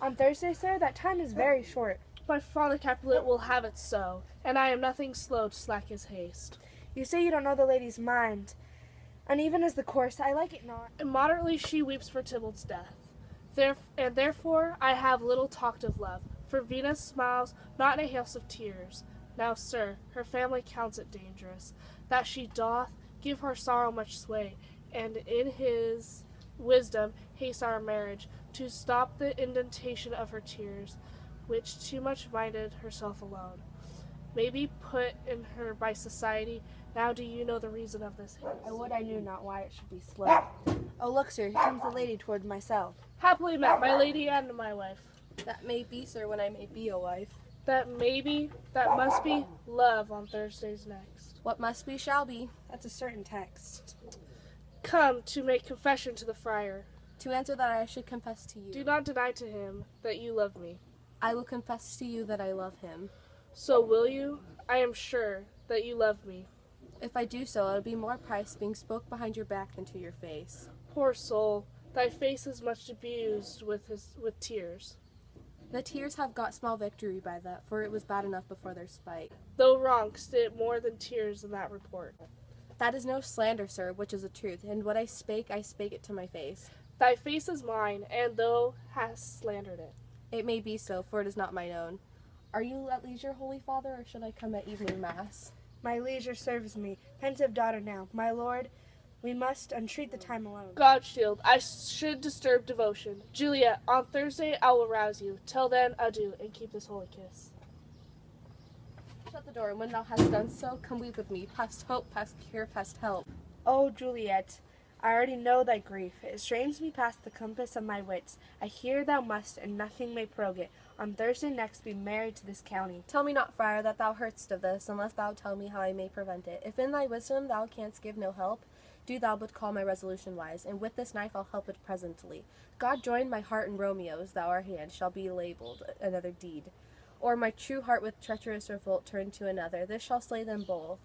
On Thursday, sir, that time is very short. My father Capulet will have it so, and I am nothing slow to slack his haste. You say you don't know the lady's mind. Uneven is the course, I like it not. And moderately she weeps for Tybalt's death. And therefore I have little talked of love, for Venus smiles not in a haste of tears. Now, sir, her family counts it dangerous, that she doth give her sorrow much sway, and in his wisdom haste our marriage, to stop the indentation of her tears, which too much minded herself alone, may be put in her by society. Now do you know the reason of this haste? I would I knew not why it should be slow. Oh, look, sir, here comes the lady towards myself. Happily met, my lady and my wife. That may be, sir, when I may be a wife. That must be, love on Thursdays next. What must be shall be. That's a certain text. Come to make confession to the friar. To answer that I should confess to you. Do not deny to him that you love me. I will confess to you that I love him. So will you? I am sure that you love me. If I do so, it'll be more price being spoke behind your back than to your face. Poor soul, thy face is much abused with tears. The tears have got small victory by that, for it was bad enough before their spite. Though wrong, stood more than tears in that report. That is no slander, sir, which is the truth, and what I spake it to my face. Thy face is mine, and thou hast slandered it. It may be so, for it is not mine own. Are you at leisure, Holy Father, or should I come at evening mass? My leisure serves me. Pensive daughter now. My lord, we must entreat the time alone. God shield, I should disturb devotion. Juliet, on Thursday I will rouse you. Till then, adieu, and keep this holy kiss. Shut the door, and when thou hast done so, come weep with me, past hope, past cure, past help. Oh, Juliet, I already know thy grief. It strains me past the compass of my wits. I hear thou must, and nothing may prorogue it. On Thursday next be married to this county. Tell me not, friar, that thou heardst of this, unless thou tell me how I may prevent it. If in thy wisdom thou canst give no help, do thou but call my resolution wise, and with this knife I'll help it presently. God join my heart and Romeo's, thou our hand, shall be labelled another deed. Or my true heart with treacherous revolt turn to another, this shall slay them both.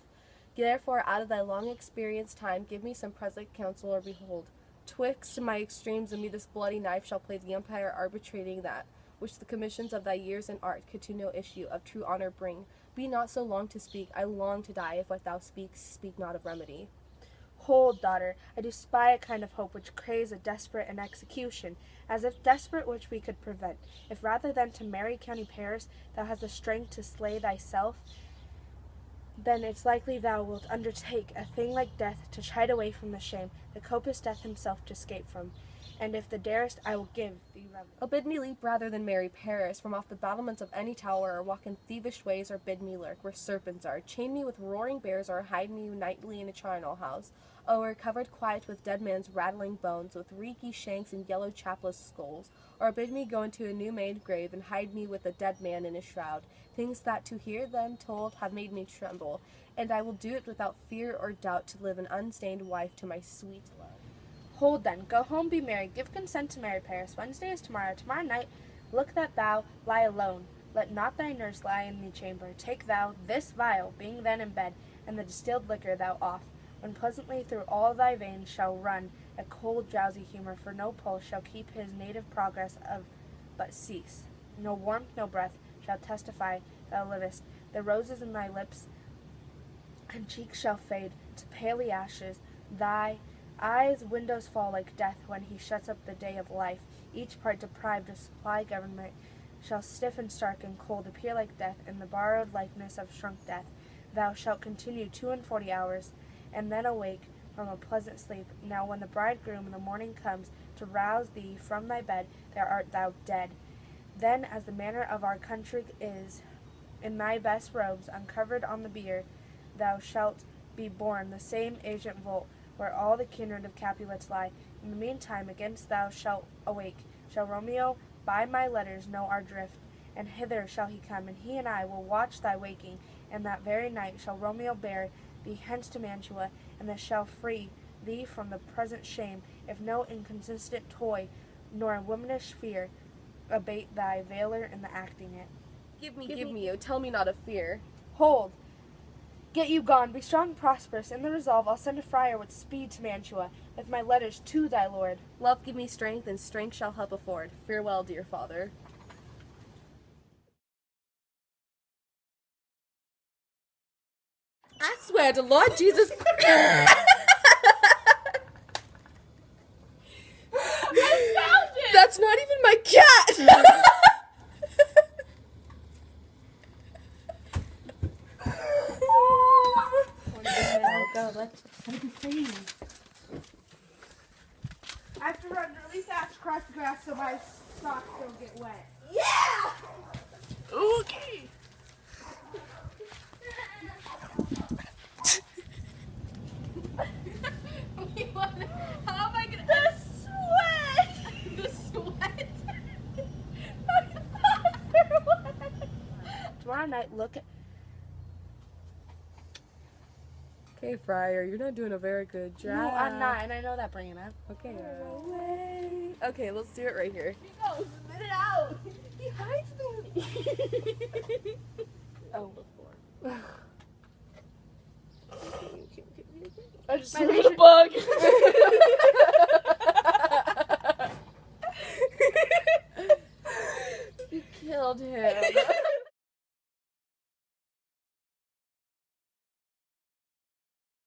Therefore, out of thy long experienced time, give me some present counsel, or behold, twixt my extremes and me this bloody knife shall play the umpire arbitrating that, which the commissions of thy years and art could to no issue of true honor bring. Be not so long to speak, I long to die, if what thou speak not of remedy. Hold, daughter, I do spy a kind of hope which craves a desperate an execution, as if desperate which we could prevent. If rather than to marry County Paris thou hast the strength to slay thyself, then it's likely thou wilt undertake a thing like death to chide away from the shame the copus death himself to escape from. And if thou darest, I will give thee reverence. Oh, bid me leap rather than marry Paris from off the battlements of any tower, or walk in thievish ways, or bid me lurk where serpents are. Chain me with roaring bears, or hide me nightly in a charnel house. Or covered quiet with dead man's rattling bones, with reeky shanks and yellow chapless skulls. Or bid me go into a new-made grave, and hide me with a dead man in a shroud. Things that to hear them told have made me tremble, and I will do it without fear or doubt, to live an unstained wife to my sweet love. Hold then, go home, be merry, give consent to marry Paris. Wednesday is tomorrow night, look that thou lie alone. Let not thy nurse lie in the chamber. Take thou this vial, being then in bed, and the distilled liquor thou off, when pleasantly through all thy veins shall run a cold drowsy humor, for no pulse shall keep his native progress of but cease. No warmth, no breath shall testify thou livest. The roses in thy lips and cheeks shall fade to paly ashes. Thy eyes windows fall like death when he shuts up the day of life. Each part deprived of supply government shall stiff and stark and cold appear like death in the borrowed likeness of shrunk death. Thou shalt continue 42 hours, and then awake from a pleasant sleep. Now when the bridegroom in the morning comes to rouse thee from thy bed, there art thou dead. Then, as the manner of our country is, in thy best robes, uncovered on the bier, thou shalt be born, the same ancient vault where all the kindred of Capulets lie. In the meantime, against thou shalt awake, shall Romeo by my letters know our drift, and hither shall he come, and he and I will watch thy waking, and that very night shall Romeo bear thee hence to Mantua, and this shall free thee from the present shame, if no inconsistent toy, nor womanish fear, abate thy valor in the acting it. Give me, oh, tell me not of fear. Hold! Get you gone, be strong and prosperous. In the resolve, I'll send a friar with speed to Mantua, with my letters to thy lord. Love give me strength, and strength shall help afford. Farewell, dear father. I swear to Lord Jesus Christ. I found it! That's not even my cat! Go, let's I have to run really fast across the grass so my socks don't get wet. Okay. How am I gonna... The sweat! The sweat? Tomorrow night, look at... Okay, Friar, you're not doing a very good job. No, I'm not, and I know that, bringing it. Okay. Okay, let's do it right here. No, spit it out! He hides things! Oh. I just heard a bug. You killed him.